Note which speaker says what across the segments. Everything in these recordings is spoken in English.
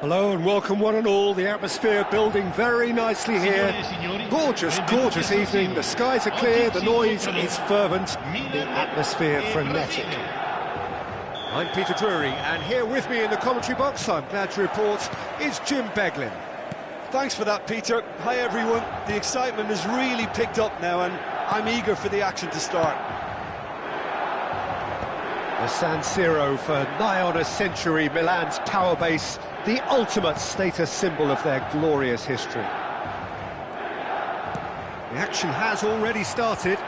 Speaker 1: Hello and welcome one and all. The atmosphere building very nicely here. Gorgeous, gorgeous evening. The skies are clear, the noise is fervent, the atmosphere frenetic. I'm Peter Drury, and here with me in the commentary box, I'm glad to report, is Jim Beglin.
Speaker 2: Thanks for that, Peter. Hi everyone. The excitement has really picked up now and I'm eager for the action to start.
Speaker 1: The San Siro for nigh on a century, Milan's power base, the ultimate status symbol of their glorious history. The action has already started.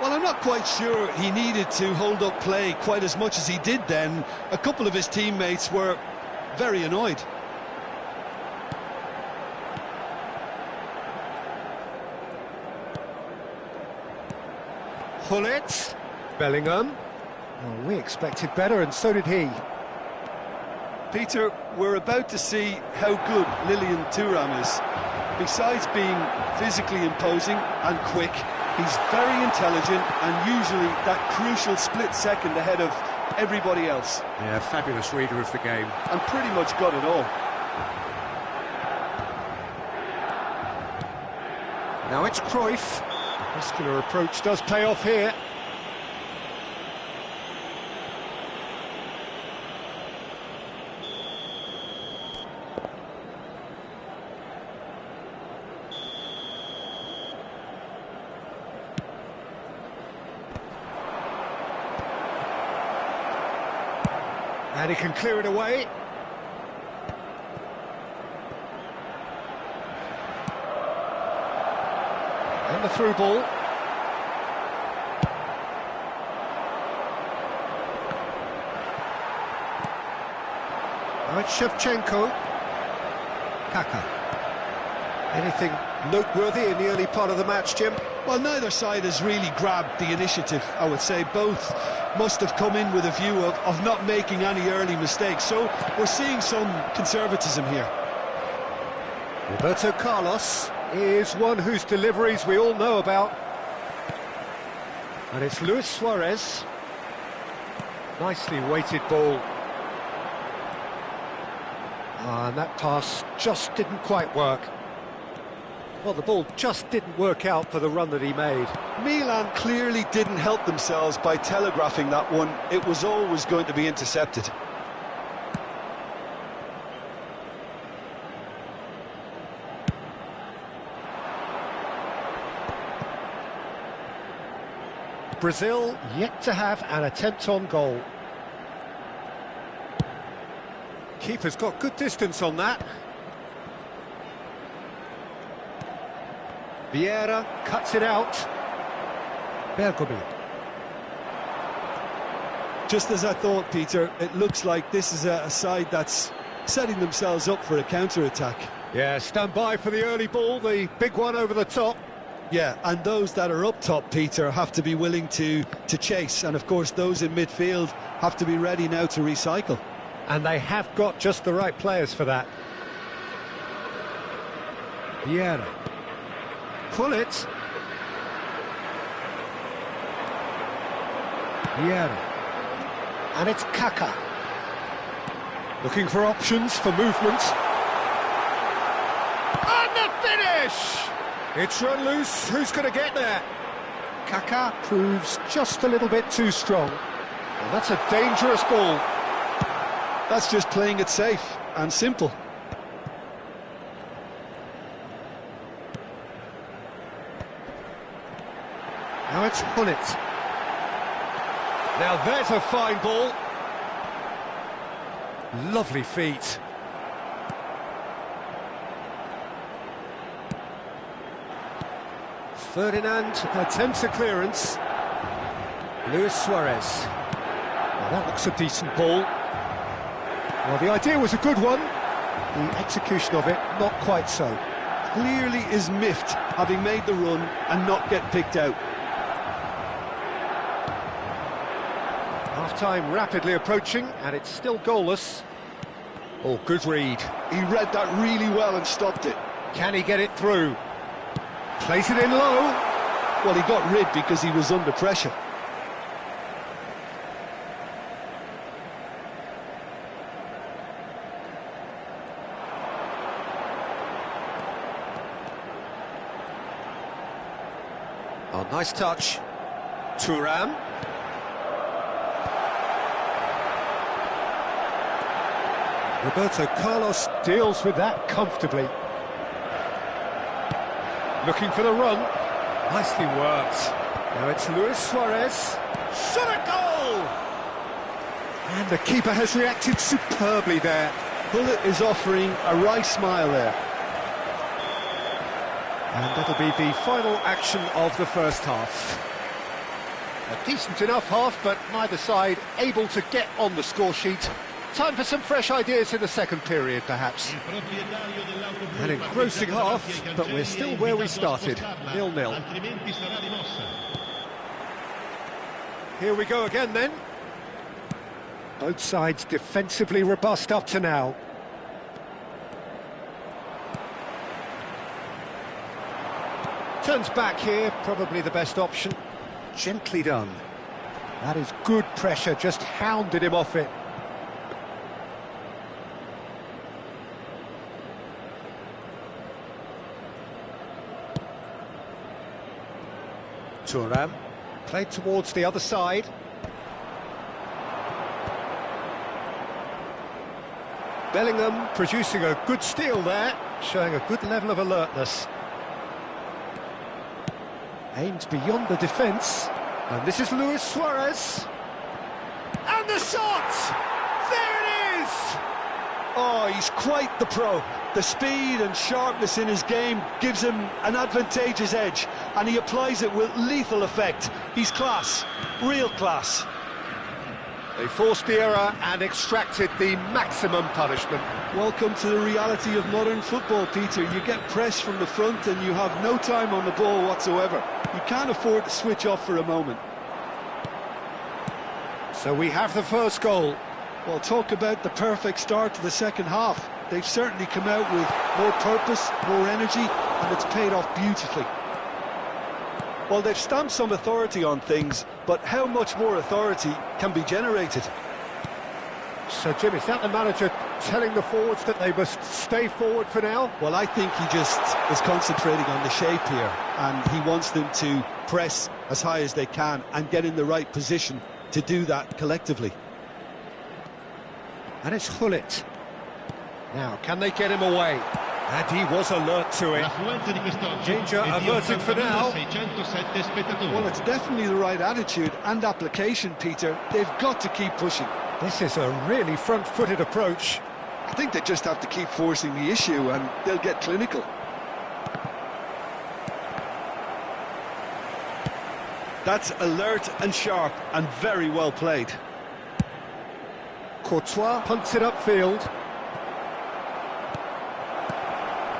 Speaker 2: Well, I'm not quite sure he needed to hold up play quite as much as he did then. A couple of his teammates were very annoyed.
Speaker 1: Gullit, Bellingham. Well, we expected better, and so did he.
Speaker 2: Peter, we're about to see how good Lilian Thuram is. Besides being physically imposing and quick, he's very intelligent and usually that crucial split second ahead of everybody else.
Speaker 1: Yeah, fabulous reader of the game.
Speaker 2: And pretty much got it all.
Speaker 1: Now it's Cruyff. Muscular approach does pay off here. And he can clear it away. And the through ball. Now it's Shevchenko. Kaka. Anything noteworthy in the early part of the match, Jim?
Speaker 2: Well, neither side has really grabbed the initiative, I would say. Both must have come in with a view of not making any early mistakes. So we're seeing some conservatism here.
Speaker 1: Roberto Carlos is one whose deliveries we all know about. And it's Luis Suarez. Nicely weighted ball. And that pass just didn't quite work. Well, the ball just didn't work out for the run that he made.
Speaker 2: Milan clearly didn't help themselves by telegraphing that one. It was always going to be intercepted.
Speaker 1: Brazil yet to have an attempt on goal. Keeper's got good distance on that. Vieira cuts it out. Bergomi.
Speaker 2: Just as I thought, Peter, it looks like this is a side that's setting themselves up for a counter-attack.
Speaker 1: Yeah, stand by for the early ball, the big one over the top.
Speaker 2: Yeah, and those that are up top, Peter, have to be willing to chase. And, of course, those in midfield have to be ready now to recycle.
Speaker 1: And they have got just the right players for that. Vieira. Gullit. Vieira. And it's Kaka. Looking for options for movement. And the finish! It's run loose. Who's going to get there? Kaka proves just a little bit too strong. And that's a dangerous ball.
Speaker 2: That's just playing it safe and simple.
Speaker 1: Now it's Gullit. Now there's a fine ball. Lovely feet. Ferdinand attempts a clearance. Luis Suarez. Now that looks a decent ball. Well, the idea was a good one. The execution of it, not quite so.
Speaker 2: Clearly is miffed, having made the run and not get picked out.
Speaker 1: Half-time rapidly approaching, and it's still goalless. Oh, good read.
Speaker 2: He read that really well and stopped it.
Speaker 1: Can he get it through? Plays it in low.
Speaker 2: Well, he got rid because he was under pressure.
Speaker 1: Oh, nice touch. Thuram. Roberto Carlos deals with that comfortably. Looking for the run. Nicely worked. Now it's Luis Suarez. Shot a goal! And the keeper has reacted superbly there.
Speaker 2: Bullet is offering a right smile there.
Speaker 1: And that'll be the final action of the first half. A decent enough half, but neither side able to get on the score sheet. Time for some fresh ideas in the second period, perhaps. An engrossing half, but we're still where we started, 0-0. Here we go again, then. Both sides defensively robust up to now. Turns back here, probably the best option. Gently done. That is good pressure, just hounded him off it. Thuram, played towards the other side. Bellingham producing a good steal there, showing a good level of alertness. Aims beyond the defence, and this is Luis Suarez. And the shot! There it is!
Speaker 2: Oh, he's quite the pro. The speed and sharpness in his game gives him an advantageous edge, and he applies it with lethal effect. He's class, real class.
Speaker 1: They forced the error and extracted the maximum punishment.
Speaker 2: Welcome to the reality of modern football, Peter. You get pressed from the front and you have no time on the ball whatsoever. You can't afford to switch off for a moment.
Speaker 1: So we have the first goal.
Speaker 2: Well, talk about the perfect start to the second half. They've certainly come out with more purpose, more energy, and it's paid off beautifully. Well, they've stamped some authority on things, but how much more authority can be generated?
Speaker 1: So, Jim, is that the manager telling the forwards that they must stay forward for now?
Speaker 2: Well, I think he just is concentrating on the shape here, and he wants them to press as high as they can and get in the right position to do that collectively.
Speaker 1: And it's Gullit. Now, can they get him away? And he was alert to it. Danger averted for now.
Speaker 2: Well, it's definitely the right attitude and application, Peter. They've got to keep pushing.
Speaker 1: This is a really front-footed approach.
Speaker 2: I think they just have to keep forcing the issue and they'll get clinical. That's alert and sharp and very well played.
Speaker 1: Courtois punts it upfield.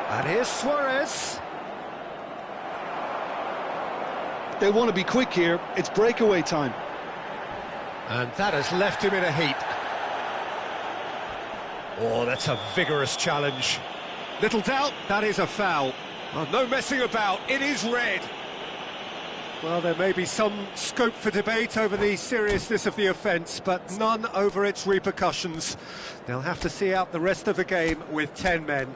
Speaker 1: And here's Suarez.
Speaker 2: They want to be quick here. It's breakaway time.
Speaker 1: And that has left him in a heap. Oh, that's a vigorous challenge. Little doubt, that is a foul. Oh, no messing about, it is red. Well, there may be some scope for debate over the seriousness of the offence, but none over its repercussions. They'll have to see out the rest of the game with 10 men.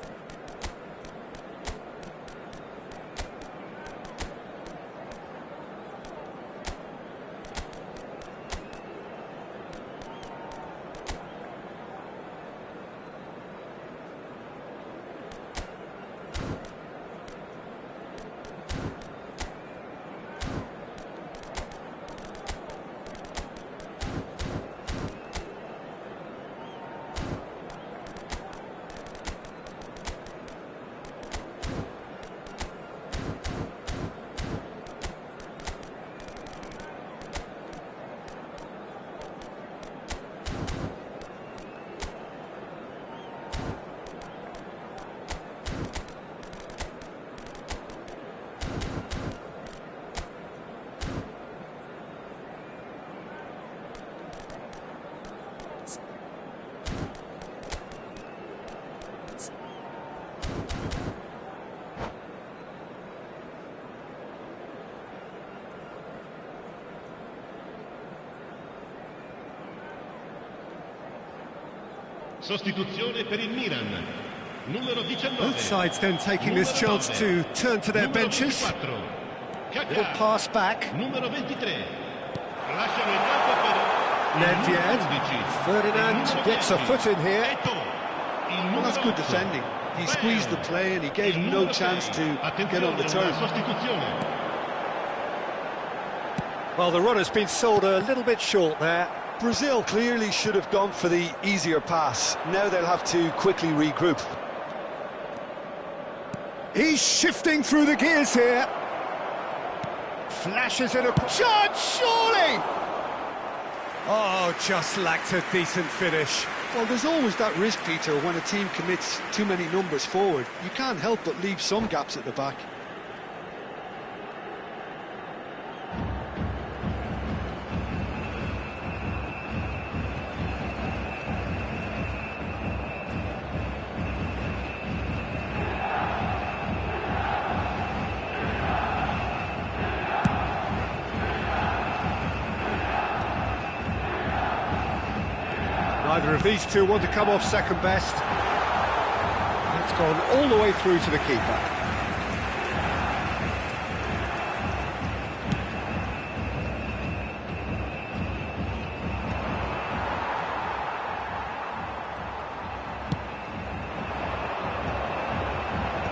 Speaker 3: Sostituzione per il Milan. Numero 19.
Speaker 1: Both sides then taking this chance to turn to their benches. Little pass back.
Speaker 3: Numero 23. Lasciano il campo per
Speaker 1: Nedved. Ferdinand gets a foot in here.
Speaker 2: Well, that's good defending. He squeezed the play and he gave him no chance to get on the turn.
Speaker 1: Well, the runner's been sold a little bit short there.
Speaker 2: Brazil clearly should have gone for the easier pass. Now they'll have to quickly regroup.
Speaker 1: He's shifting through the gears here. Flashes it a shot, surely! Oh, just lacked a decent finish.
Speaker 2: Well, there's always that risk, Peter, when a team commits too many numbers forward. You can't help but leave some gaps at the back.
Speaker 1: Neither of these two want to come off second best. It's gone all the way through to the keeper.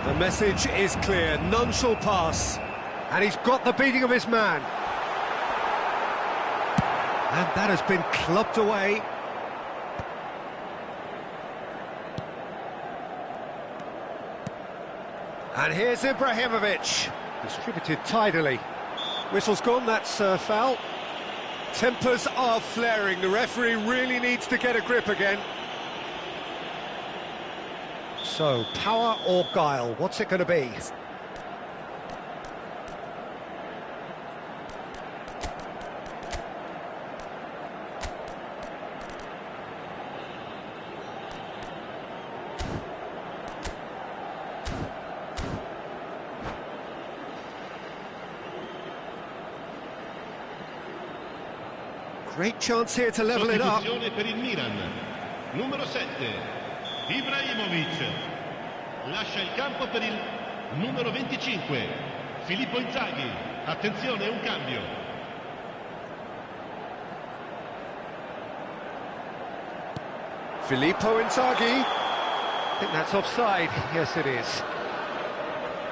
Speaker 1: The message is clear, none shall pass. And he's got the beating of his man. And that has been clubbed away. And here's Ibrahimovic, distributed tidily. Whistle's gone, that's foul. Tempers are flaring, the referee really needs to get a grip again. So, power or guile, what's it going to be? Great chance here to level it up.
Speaker 3: Sostituzione per il Milan. Numero 7. Ibrahimovic. Lascia il campo per il numero 25. Filippo Inzaghi. Attenzione, un cambio.
Speaker 1: Filippo Inzaghi. I think that's offside. Yes, it is.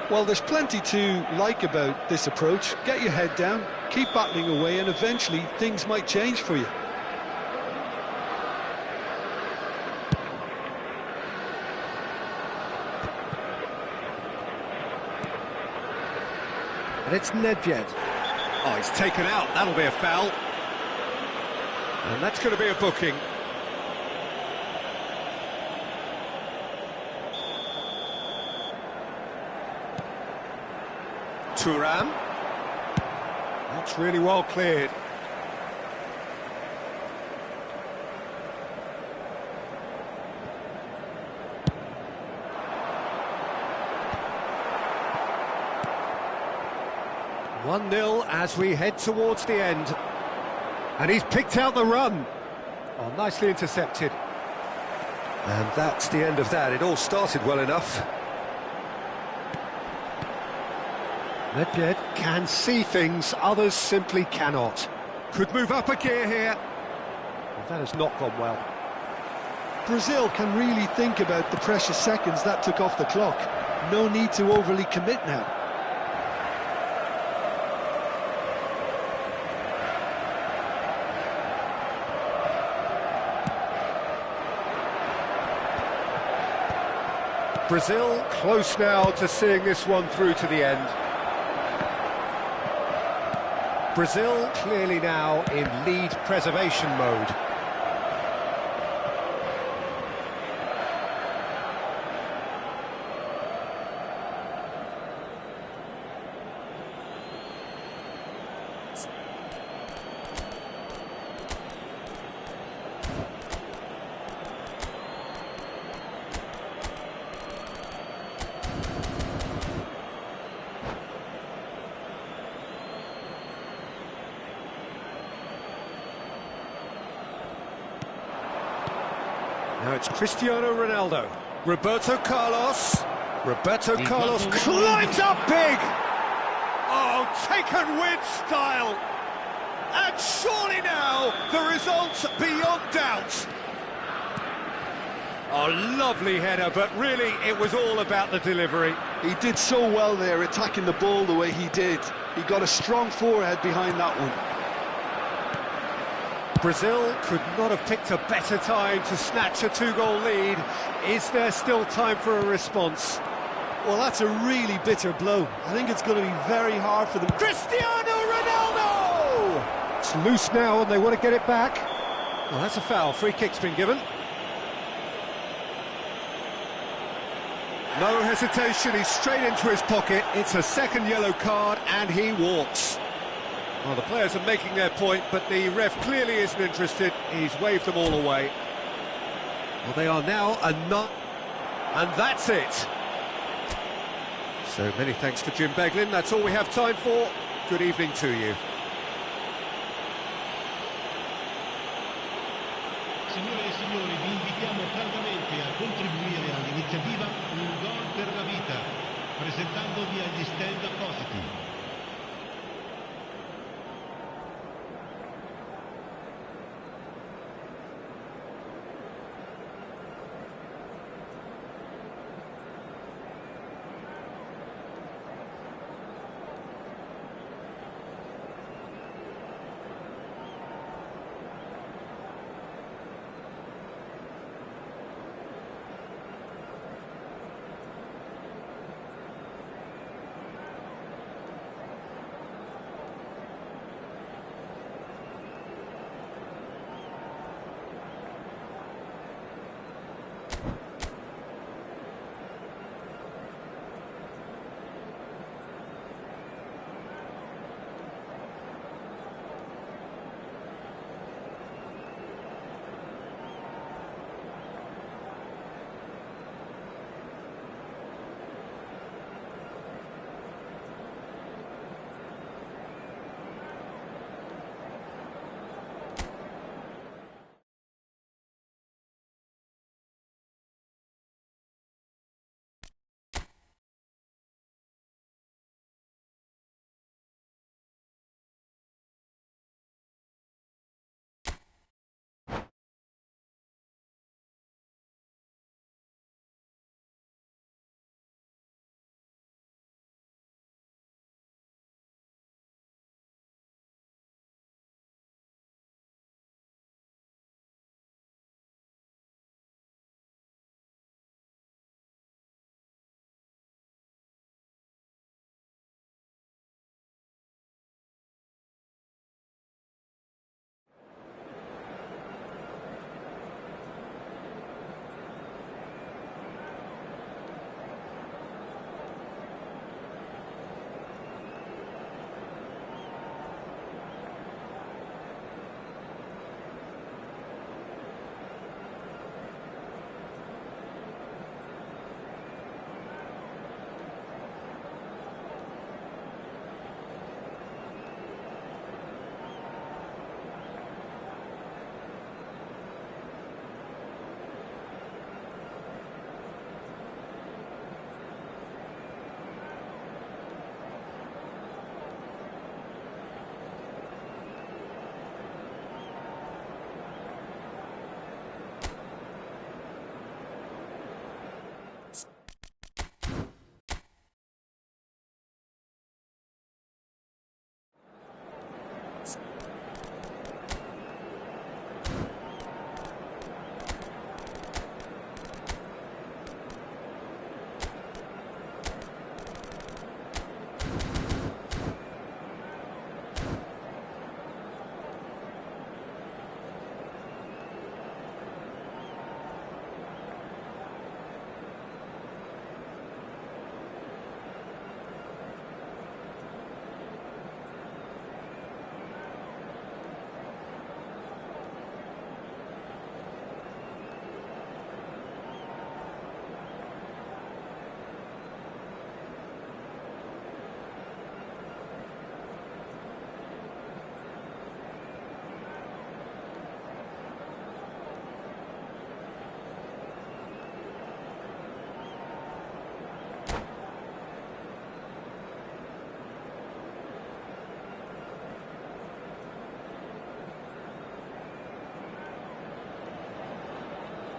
Speaker 2: Well, there's plenty to like about this approach. Get your head down, keep battling away, and eventually things might change for you.
Speaker 1: And it's Nedved. Oh, he's taken out. That'll be a foul. And that's going to be a booking. Thuram. That's really well cleared. One 0 as we head towards the end. And he's picked out the run. Oh, nicely intercepted. And that's the end of that. It all started well enough. Nedved can see things others simply cannot. Could move up a gear here. Well, that has not gone well.
Speaker 2: Brazil can really think about the precious seconds that took off the clock. No need to overly commit now.
Speaker 1: Brazil close now to seeing this one through to the end. Brazil clearly now in lead preservation mode. Now it's Cristiano Ronaldo. Roberto Carlos. Roberto Carlos climbs up big. Oh, taken with style! And surely now, the result's beyond doubt. Oh, lovely header, but really it was all about the delivery.
Speaker 2: He did so well there, attacking the ball the way he did. He got a strong forehead behind that one.
Speaker 1: Brazil could not have picked a better time to snatch a two-goal lead. Is there still time for a response?
Speaker 2: Well, that's a really bitter blow. I think it's going to be very hard for them.
Speaker 1: Cristiano Ronaldo! It's loose now and they want to get it back. Well, that's a foul. Free kick's been given. No hesitation, he's straight into his pocket. It's a second yellow card and he walks. Well, the players are making their point, but the ref clearly isn't interested. He's waved them all away. Well, they are now a nut, and that's it. So many thanks to Jim Beglin. That's all we have time for. Good evening to you.
Speaker 3: Signore e signori, vi invitiamo caldamente a contribuire all'iniziativa Un Gol per la Vita, presentandovi agli stand appositi.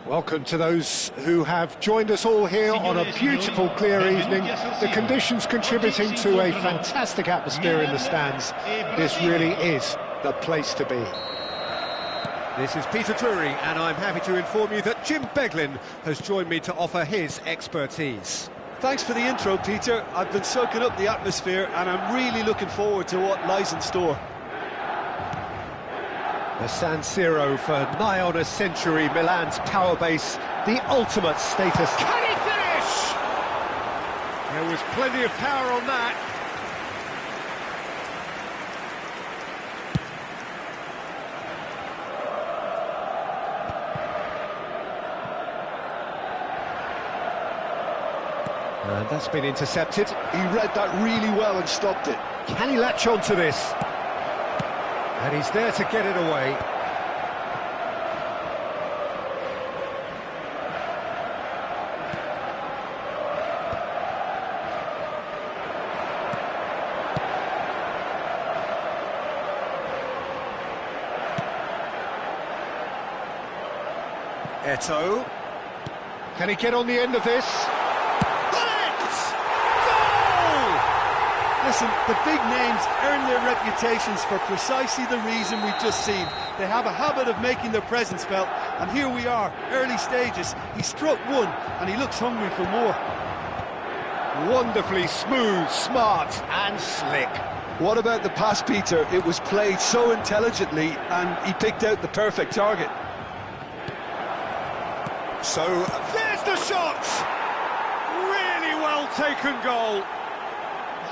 Speaker 1: Welcome to those who have joined us all here on a beautiful, clear evening. The conditions contributing to a fantastic atmosphere in the stands. This really is the place to be. This is Peter Drury, and I'm happy to inform you that Jim Beglin has joined me to offer his expertise.
Speaker 2: Thanks for the intro, Peter. I've been soaking up the atmosphere, and I'm really looking forward to what lies in store.
Speaker 1: The San Siro for nigh on a century, Milan's power base, the ultimate status. Can he finish? There was plenty of power on that. And that's been intercepted.
Speaker 2: He read that really well and stopped it.
Speaker 1: Can he latch on to this? And he's there to get it away. Eto'o. Can he get on the end of this?
Speaker 2: Listen, the big names earn their reputations for precisely the reason we've just seen. They have a habit of making their presence felt, and here we are, early stages. He struck one, and he looks hungry for more.
Speaker 1: Wonderfully smooth, smart and slick.
Speaker 2: What about the pass, Peter? It was played so intelligently, and he picked out the perfect target.
Speaker 1: So, there's the shot! Really well taken goal.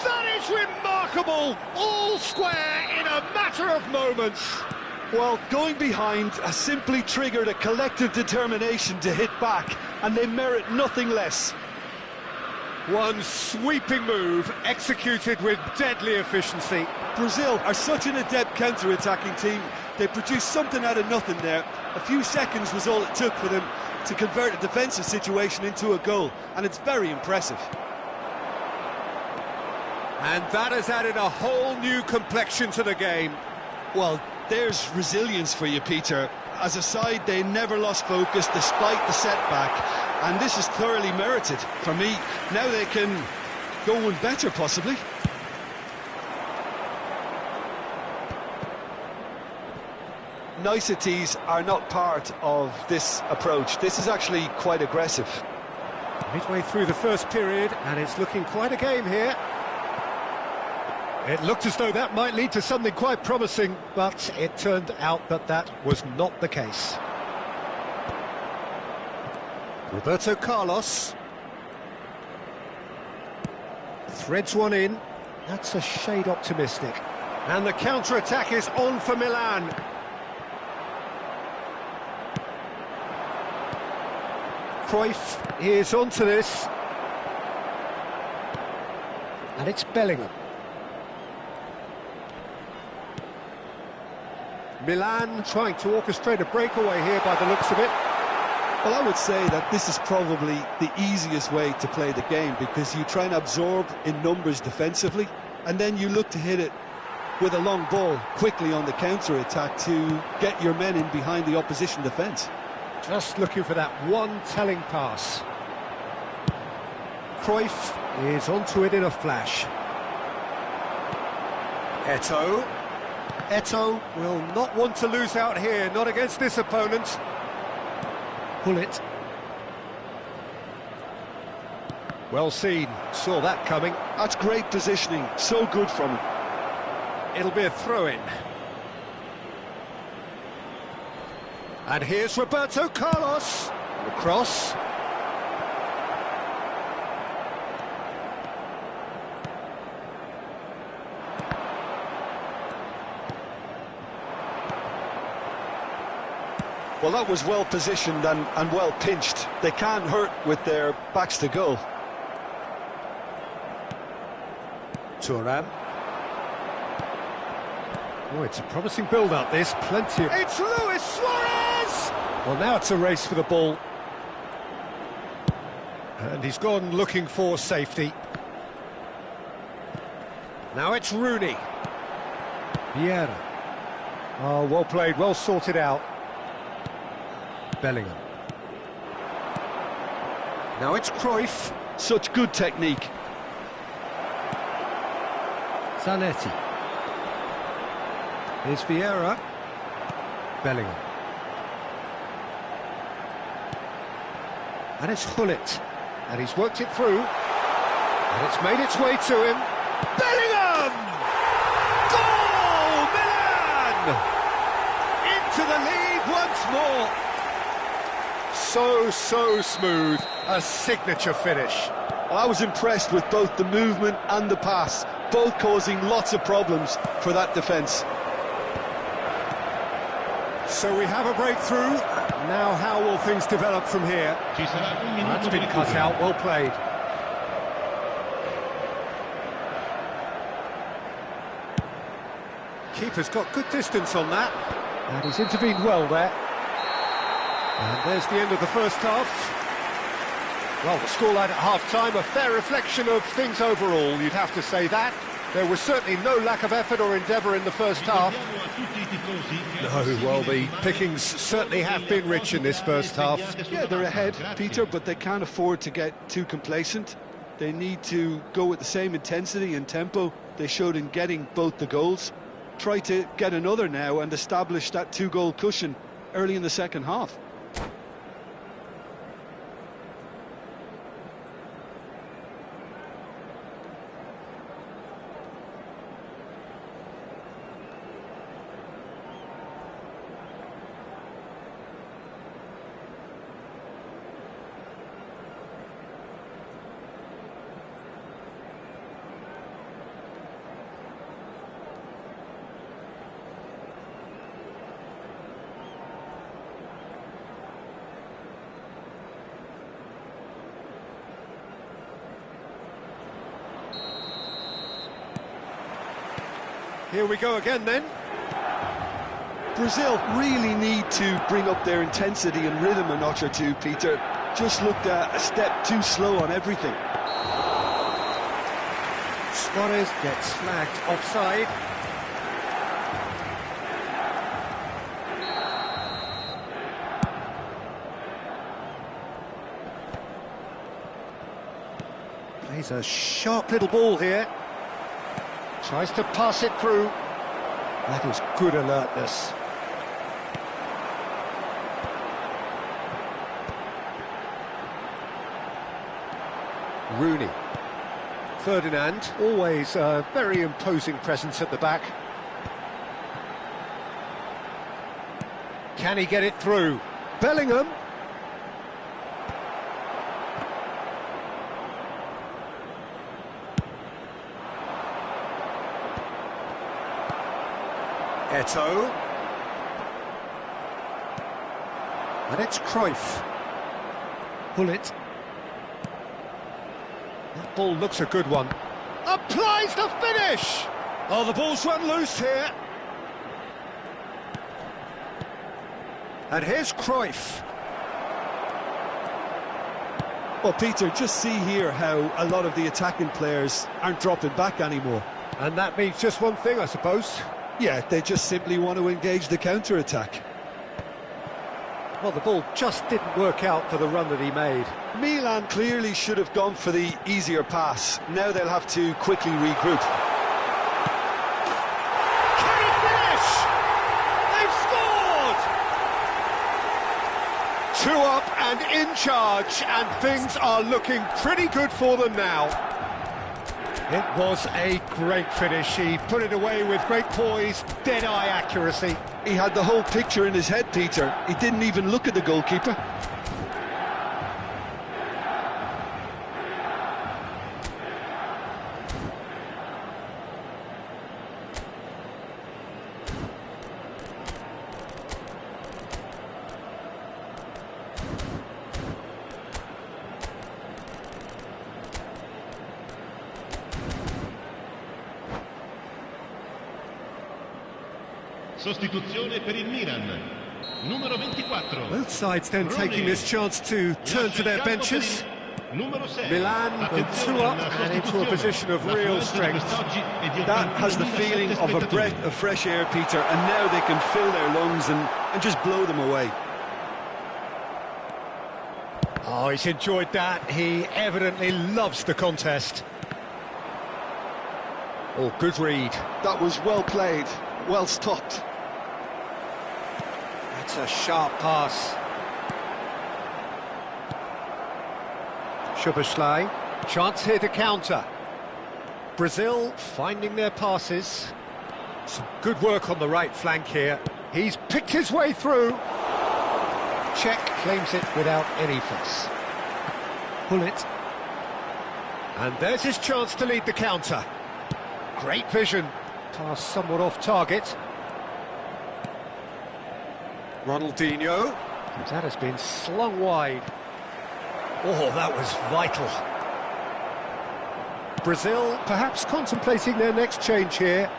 Speaker 1: That is remarkable! All square in a matter of moments.
Speaker 2: Well, going behind has simply triggered a collective determination to hit back, and they merit nothing less.
Speaker 1: One sweeping move, executed with deadly efficiency.
Speaker 2: Brazil are such an adept counter-attacking team. They produced something out of nothing there. A few seconds was all it took for them to convert a defensive situation into a goal, and it's very impressive.
Speaker 1: And that has added a whole new complexion to the game.
Speaker 2: Well, there's resilience for you, Peter. As a side, they never lost focus despite the setback, and this is thoroughly merited. For me, now they can go one better, possibly. Niceties are not part of this approach. This is actually quite aggressive.
Speaker 1: Midway through the first period, and it's looking quite a game here. It looked as though that might lead to something quite promising, but it turned out that that was not the case. Roberto Carlos. Threads one in. That's a shade optimistic. And the counter-attack is on for Milan. Cruyff is onto this. And it's Bellingham. Milan trying to orchestrate a breakaway here by the looks of it.
Speaker 2: Well, I would say that this is probably the easiest way to play the game, because you try and absorb in numbers defensively, and then you look to hit it with a long ball quickly on the counter-attack to get your men in behind the opposition defence.
Speaker 1: Just looking for that one telling pass. Cruyff is onto it in a flash. Eto'o. Eto'o will not want to lose out here, not against this opponent. Gullit. Well seen, saw that coming.
Speaker 2: That's great positioning, so good from him.
Speaker 1: It'll be a throw-in. And here's Roberto Carlos. The cross.
Speaker 2: Well, that was well positioned and well pinched. They can't hurt with their backs to goal.
Speaker 1: Thuram. Oh, it's a promising build-up, this. Plenty of... It's Luis Suarez! Well, now it's a race for the ball. And he's gone looking for safety. Now it's Rooney. Vieira. Oh, well played, well sorted out. Bellingham. Now it's Cruyff.
Speaker 2: Such good technique.
Speaker 1: Zanetti. Here's Vieira. Bellingham. And it's Gullit. And he's worked it through. And it's made its way to him. Bellingham! Goal! Milan! Into the lead once more. So smooth. A signature finish.
Speaker 2: I was impressed with both the movement and the pass, both causing lots of problems for that defence.
Speaker 1: So we have a breakthrough. Now how will things develop from here? That's been cut out, well played. Keeper's got good distance on that. And he's intervened well there. And there's the end of the first half. Well, the scoreline at half-time, a fair reflection of things overall, you'd have to say that. There was certainly no lack of effort or endeavour in the first half. No, well, the pickings certainly have been rich in this first half.
Speaker 2: Yeah, they're ahead, Peter, but they can't afford to get too complacent. They need to go with the same intensity and tempo they showed in getting both the goals. Try to get another now and establish that two-goal cushion early in the second half.
Speaker 1: Here we go again then.
Speaker 2: Brazil really need to bring up their intensity and rhythm a notch or two, Peter. Just looked a step too slow on everything.
Speaker 1: Suarez gets flagged offside. Plays a sharp little ball here. Tries to pass it through. That is good alertness. Rooney. Ferdinand, always a very imposing presence at the back. Can he get it through? Bellingham. Eto'o. And it's Cruyff. Gullit. That ball looks a good one. Applies the finish! Oh, the ball's run loose here. And here's Cruyff.
Speaker 2: Well, Peter, just see here how a lot of the attacking players aren't dropping back anymore.
Speaker 1: And that means just one thing, I suppose.
Speaker 2: Yeah, they just simply want to engage the counter-attack.
Speaker 1: Well, the ball just didn't work out for the run that he made.
Speaker 2: Milan clearly should have gone for the easier pass. Now they'll have to quickly regroup.
Speaker 1: Can he finish? They've scored! 2 up and in charge, and things are looking pretty good for them now. It was a great finish. He put it away with great poise, dead-eye accuracy.
Speaker 2: He had the whole picture in his head, Peter. He didn't even look at the goalkeeper.
Speaker 3: Sostituzione per il Milan, numero 24.
Speaker 1: Both sides then taking this chance to turn to their benches. Milan go 2 up and into a position of real strength.
Speaker 2: That has the feeling of a breath of fresh air, Peter, and now they can fill their lungs and just blow them away.
Speaker 1: Oh, he's enjoyed that. He evidently loves the contest. Oh, good read.
Speaker 2: That was well played, well stopped.
Speaker 1: That's a sharp pass. Szoboszlai, chance here to counter. Brazil finding their passes. Some good work on the right flank here. He's picked his way through. Czech claims it without any fuss. Pull it. And there's his chance to lead the counter. Great vision. Pass somewhat off target. Ronaldinho. And that has been slung wide. Oh, that was vital. Brazil perhaps contemplating their next change here.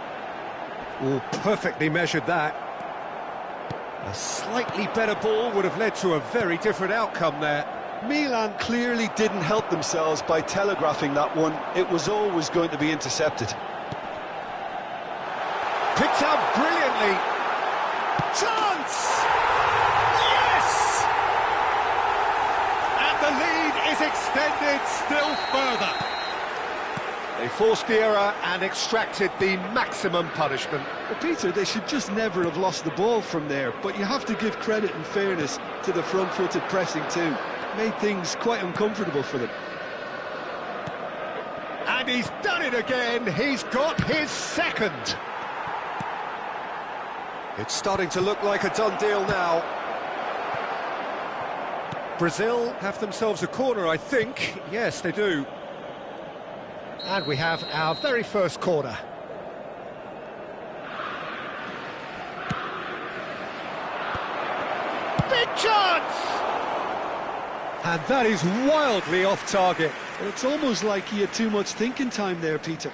Speaker 1: Oh, perfectly measured that. A slightly better ball would have led to a very different outcome there.
Speaker 2: Milan clearly didn't help themselves by telegraphing that one. It was always going to be intercepted.
Speaker 1: Picked out brilliantly. Chance! Yes! And the lead is extended still further. They forced the error and extracted the maximum punishment.
Speaker 2: Well, Peter, they should just never have lost the ball from there, but you have to give credit and fairness to the front-footed pressing too. Made things quite uncomfortable for them.
Speaker 1: And he's done it again. He's got his second. It's starting to look like a done deal now. Brazil have themselves a corner, I think. Yes, they do. And we have our very first corner. Big chance! And that is wildly off target.
Speaker 2: Well, it's almost like he had too much thinking time there, Peter.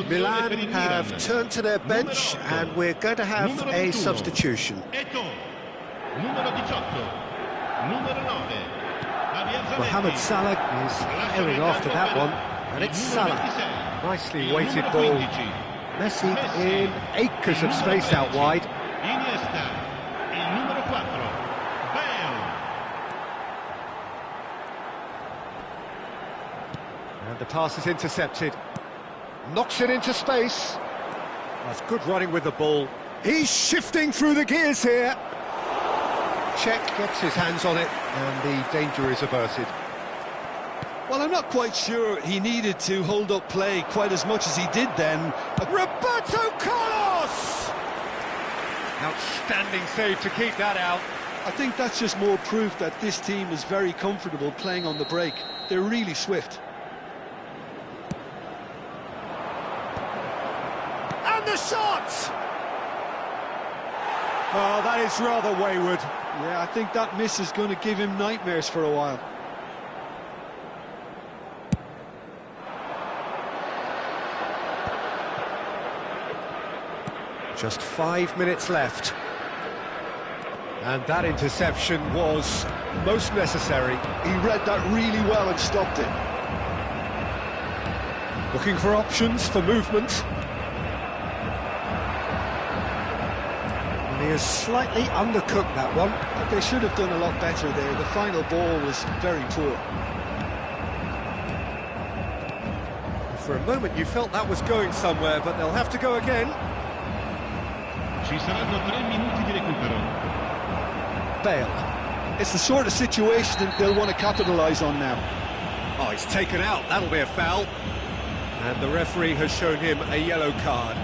Speaker 1: Milan have turned to their bench and we're going to have a substitution. Mohamed Salah is airing after that one, and it's Salah. Nicely weighted ball. Messi in acres of space out wide. And the pass is intercepted. Knocks it into space. That's good running with the ball. He's shifting through the gears here. Czech gets his hands on it, and the danger is averted.
Speaker 2: Well, I'm not quite sure he needed to hold up play quite as much as he did then.
Speaker 1: Roberto Carlos! Outstanding save to keep that out.
Speaker 2: I think that's just more proof that this team is very comfortable playing on the break. They're really swift.
Speaker 1: And the shot! Oh, that is rather wayward.
Speaker 2: Yeah, I think that miss is going to give him nightmares for a while.
Speaker 1: Just 5 minutes left. And that interception was most necessary.
Speaker 2: He read that really well and stopped it.
Speaker 1: Looking for options for movement. And he has slightly undercooked that one.
Speaker 2: But they should have done a lot better there. The final ball was very poor.
Speaker 1: For a moment you felt that was going somewhere, but they'll have to go again.
Speaker 3: Ci saranno 3 minuti di recupero.
Speaker 1: Bale.
Speaker 2: It's the sort of situation that they'll want to capitalise on now.
Speaker 1: Oh, he's taken out. That'll be a foul. And the referee has shown him a yellow card.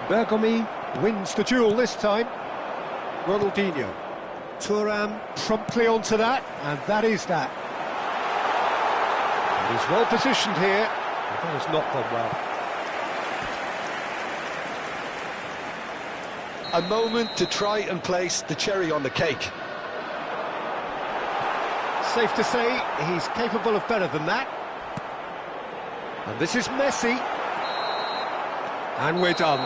Speaker 1: Bergomi wins the duel this time. Ronaldinho. Thuram promptly onto that, and that is that. He's well positioned here, but that has not gone well.
Speaker 2: A moment to try and place the cherry on the cake.
Speaker 1: Safe to say he's capable of better than that. And this is Messi. And we're done.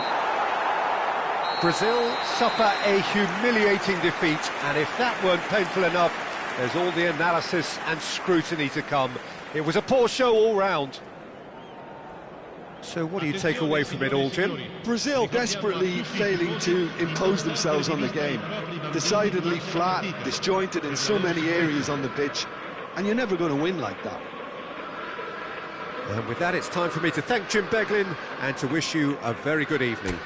Speaker 1: Brazil suffer a humiliating defeat, and if that weren't painful enough, there's all the analysis and scrutiny to come. It was a poor show all round. So what do you take away from it all, Jim?
Speaker 2: Brazil desperately failing to impose themselves on the game. Decidedly flat, disjointed in so many areas on the pitch, and you're never going to win like that.
Speaker 1: And with that, it's time for me to thank Jim Beglin and to wish you a very good evening.